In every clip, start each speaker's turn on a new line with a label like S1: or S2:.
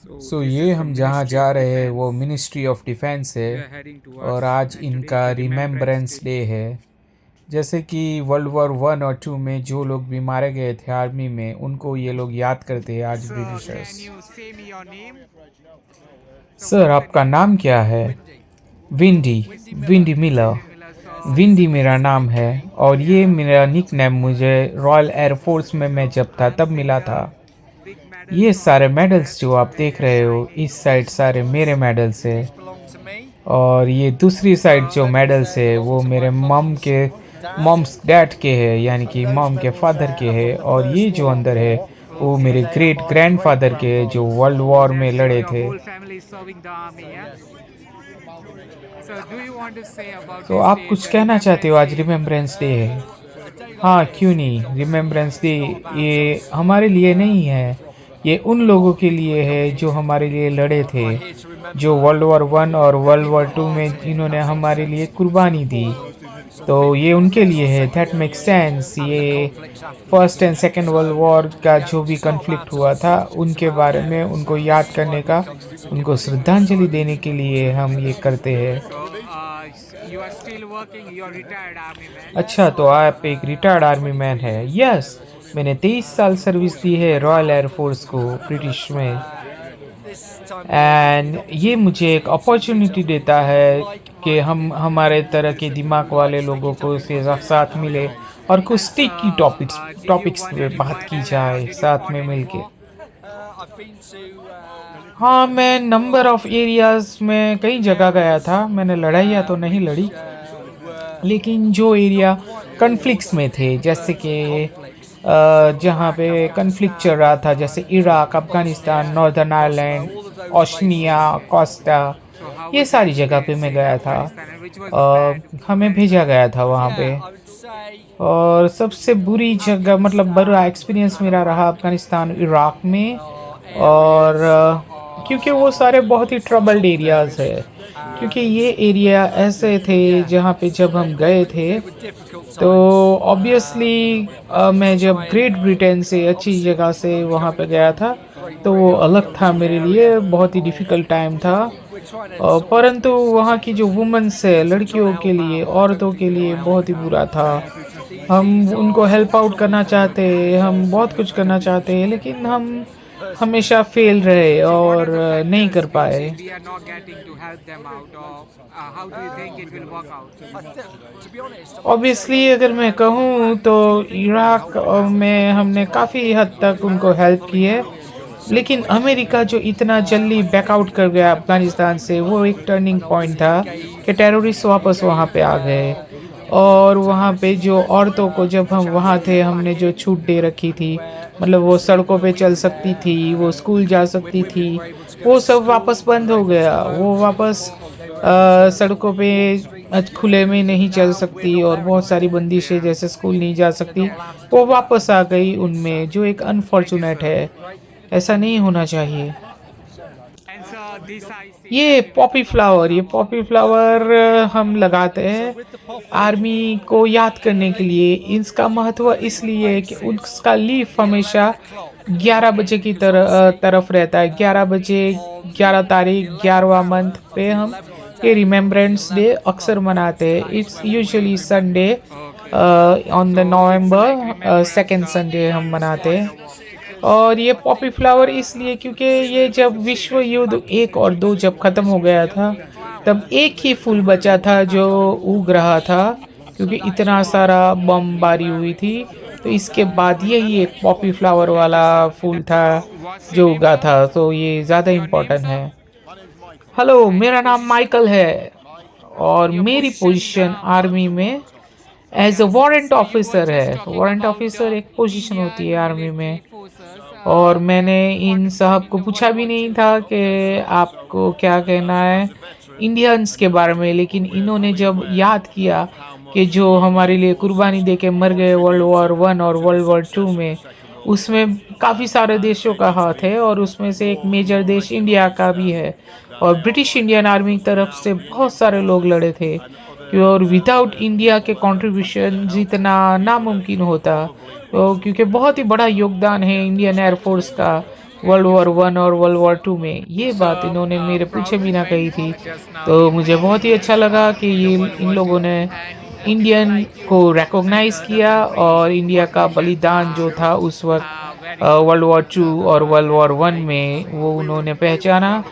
S1: सो ये हम जहाँ जा रहे हैं वो मिनिस्ट्री ऑफ डिफेंस है और आज इनका रिमेम्बरेंस डे है। जैसे कि वर्ल्ड वॉर 1 और 2 में जो लोग भी मारे गए थे आर्मी में उनको ये लोग याद करते हैं आज ब्रिटिशर्स। सर आपका नाम क्या है? विंडी। Windy Miller. विंडी मेरा नाम है और ये मेरा निकनेम मुझे रॉयल एयरफोर्स में मैं जब था तब मिला था। ये सारे मेडल्स जो आप देख रहे हो इस साइड सारे मेरे मेडल्स है और ये दूसरी साइड जो मेडल्स है वो मेरे मॉम्स डैड के है, यानी कि मॉम के फादर के है। और ये जो अंदर है वो मेरे ग्रेट ग्रैंडफादर के है जो वर्ल्ड वॉर में लड़े थे। तो आप कुछ कहना चाहते हो? आज रिमेम्बरेंस डे है। हाँ क्यों नहीं, रिमेम्बरेंस डे ये हमारे लिए नहीं है, ये उन लोगों के लिए है जो हमारे लिए लड़े थे, जो वर्ल्ड वॉर 1 और वर्ल्ड वॉर 2 में जिन्होंने हमारे लिए कुर्बानी दी। तो ये उनके लिए है। That make sense. ये first and second world war का जो भी कन्फ्लिक्ट हुआ था उनके बारे में उनको याद करने का, उनको श्रद्धांजलि देने के लिए हम ये करते हैं। अच्छा तो आप एक रिटायर्ड आर्मी मैन है? यस, मैंने 23 साल सर्विस दी है रॉयल एयरफोर्स को, ब्रिटिश में। एंड ये मुझे एक अपॉर्चुनिटी देता है कि हम हमारे तरह के दिमाग वाले लोगों को से साथ मिले और कुछ स्टिक की टॉपिक्स पे बात की जाए साथ में मिलके। हाँ मैं नंबर ऑफ एरियाज में कई जगह गया था। मैंने लड़ाइयाँ तो नहीं लड़ी, लेकिन जो एरिया कन्फ्लिक्ट्स में थे, जैसे कि जहाँ पे कन्फ्लिक्ट चल रहा था, जैसे Iraq, Afghanistan, northern Ireland, Oceania, Costa, ये सारी जगह पे मैं गया था। हमें भेजा गया था वहाँ पे। और सबसे बुरी जगह मतलब बुरा एक्सपीरियंस मेरा रहा अफ़गानिस्तान, इराक में। और क्योंकि वो सारे बहुत ही ट्रबल्ड एरियाज़ है, क्योंकि ये एरिया ऐसे थे जहाँ पे जब हम गए थे तो ऑब्वियसली मैं जब ग्रेट ब्रिटेन से अच्छी जगह से वहाँ पे गया था तो वो अलग था मेरे लिए, बहुत ही डिफ़िकल्ट टाइम था। परंतु वहाँ की जो वुमेन्स है, लड़कियों के लिए, औरतों के लिए बहुत ही बुरा था। हम उनको हेल्प आउट करना चाहते, हम बहुत कुछ करना चाहते हैं, लेकिन हम हमेशा फेल रहे और नहीं कर पाए। ऑब्वियसली अगर मैं कहूँ तो इराक में हमने काफ़ी हद तक उनको हेल्प की है, लेकिन अमेरिका जो इतना जल्दी बैकआउट कर गया अफ़गानिस्तान से वो एक टर्निंग पॉइंट था कि टेररिस्ट वापस वहाँ पे आ गए। और वहाँ पे जो औरतों को जब हम वहाँ थे हमने जो छूट दे रखी थी, मतलब वो सड़कों पे चल सकती थी, वो स्कूल जा सकती थी, वो सब वापस बंद हो गया। वो वापस सड़कों पे खुले में नहीं चल सकती और बहुत सारी बंदिशें जैसे स्कूल नहीं जा सकती, वो वापस आ गई उनमें, जो एक अनफॉर्चुनेट है। ऐसा नहीं होना चाहिए। ये पॉपी फ्लावर हम लगाते हैं आर्मी को याद करने के लिए। इसका महत्व इसलिए है कि उसका लीफ हमेशा 11 बजे की तरफ रहता है। 11 बजे, 11 तारीख, 11वां मंथ पे हम ये रिमेम्बरेंस डे अक्सर मनाते हैं। It's usually Sunday on the November second Sunday हम मनाते हैं। और ये पॉपी फ्लावर इसलिए क्योंकि ये जब विश्व युद्ध 1 और 2 जब ख़त्म हो गया था तब एक ही फूल बचा था जो उग रहा था, क्योंकि इतना सारा बमबारी हुई थी। तो इसके बाद यही एक पॉपी फ्लावर वाला फूल था जो उगा था, तो ये ज़्यादा इम्पोर्टेंट है। हेलो, मेरा नाम माइकल है और मेरी पोजीशन आर्मी में एज अ वारंट ऑफिसर है। वारंट ऑफिसर एक पोजीशन होती है आर्मी में। और मैंने इन साहब को पूछा भी नहीं था कि आपको क्या कहना है इंडियंस के बारे में, लेकिन इन्होंने जब याद किया कि जो हमारे लिए कुर्बानी दे के मर गए वर्ल्ड वॉर 1 और वर्ल्ड वॉर 2 में, उसमें काफ़ी सारे देशों का हाथ है और उसमें से एक मेजर देश इंडिया का भी है। और ब्रिटिश इंडियन आर्मी की तरफ से बहुत सारे लोग लड़े थे और विदाउट इंडिया के कंट्रीब्यूशन जितना नामुमकिन होता। तो क्योंकि बहुत ही बड़ा योगदान है इंडियन एयरफोर्स का वर्ल्ड वॉर वन और वर्ल्ड वॉर टू में। ये बात इन्होंने मेरे पूछे बिना कही थी। तो मुझे बहुत ही अच्छा लगा कि ये इन लोगों ने इंडियन को रिकॉग्नाइज़ किया और इंडिया का बलिदान जो था उस वक़्त वर्ल्ड वॉर टू और वर्ल्ड वॉर वन में वो उन्होंने पहचाना।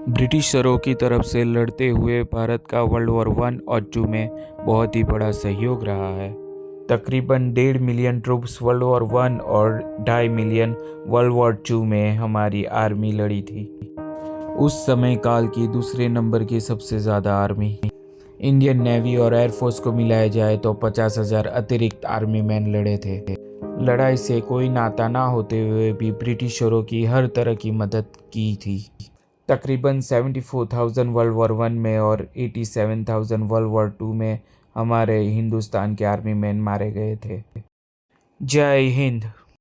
S2: ब्रिटिशरों की तरफ से लड़ते हुए भारत का वर्ल्ड वॉर वन और टू में बहुत ही बड़ा सहयोग रहा है। तकरीबन 1.5 million troops world war one और 2.5 मिलियन वर्ल्ड वॉर टू में हमारी आर्मी लड़ी थी। उस समय काल की दूसरे नंबर की सबसे ज़्यादा आर्मी। इंडियन नेवी और एयरफोर्स को मिलाया जाए तो 50,000 अतिरिक्त आर्मी मैन लड़े थे। लड़ाई से कोई नाता ना होते हुए भी ब्रिटिशरों की हर तरह की मदद की थी। तकरीबन 74,000 वर्ल्ड वॉर वन में और 87,000 वर्ल्ड वॉर टू में हमारे हिंदुस्तान के आर्मी मैन मारे गए थे। जय हिंद।